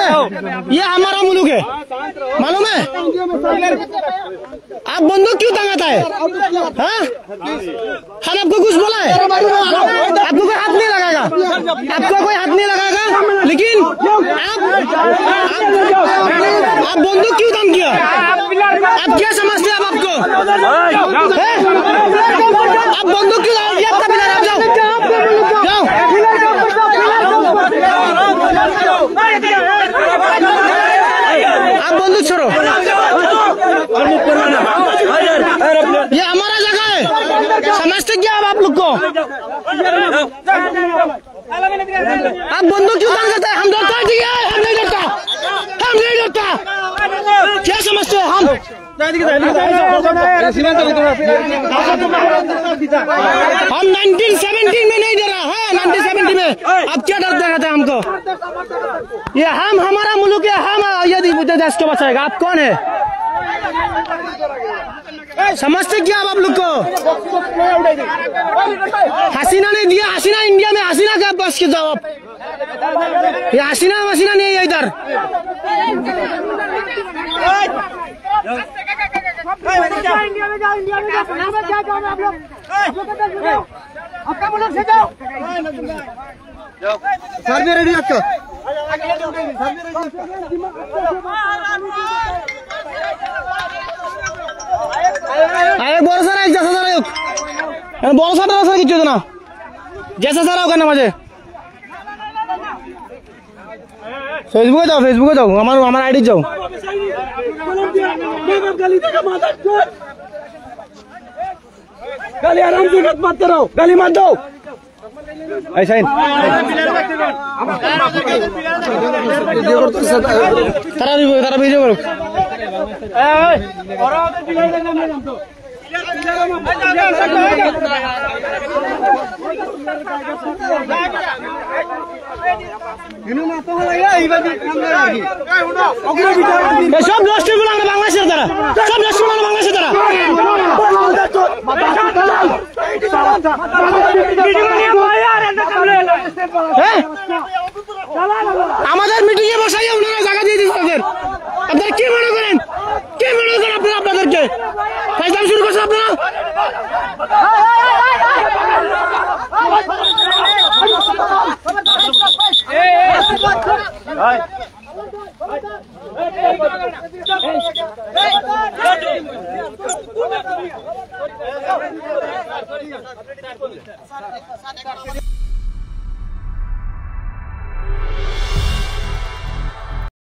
है, ये हमारा मुल्क है, मालूम है? आप बंदूक क्यों तंगाता है? हाँ, हम आपको कुछ बोला है? आपको कोई हाथ नहीं लगाएगा, आपको कोई हाथ नहीं लगाएगा, लेकिन आप बंदूक क्यों तंग किया? आप क्या समझते हैं? आप आपको आप बंदूक क्यों किया? आपका पिलर, आप जाओ जाओ, आप बंदूक छोड़ो, ये हमारा जगह है, समझते क्या आप लोग को? आप बंदूक क्यों तंग करते हैं? हम डरता है, ठीक है, हम नहीं डरता, हम नहीं डरता, क्या समझते हैं हम? हम 1970 में नहीं डरा है, 1970 में अब क्या डरते रहते हैं हमको? ये हम, हमारा मुल्क है, हम यदि देश को बचाएगा। आप कौन है? समझते क्या आप लोग को? हसीना नहीं दिया, हसीना इंडिया में, हसीना का बस के जवाब, ये हसीना मसीना नहीं है इधर। इंडिया में जाओ, इंडिया में जाओ, क्या जाओ आप लोग, आपका मुल्क से जाओ, सर भी रेडी आपका, बरं सर एक जैसा जरा एक बरं सर सर किती होतं ना जैसा सर होगा ना माझे फेसबुक जाओ, फेसबुक जाओ, हमारा आईडी जाओ, गाली आराम से मत करो, गाली मत दो, ऐसा ही तारा वीडियो करो। সব দশটি গুলো আমরা বাংলাদেশের দ্বারা, সব দশটি গুলো বাংলাদেশের দ্বারা আমাদের মিটিং এ বসাই ওনারা জায়গা দিয়ে দিচ্ছে তাদের। আপনারা কি মনে করেন, কি মনে করেন আপনারা আপনাদেরকে ফাইজলাম শুরু করছেন আপনারা?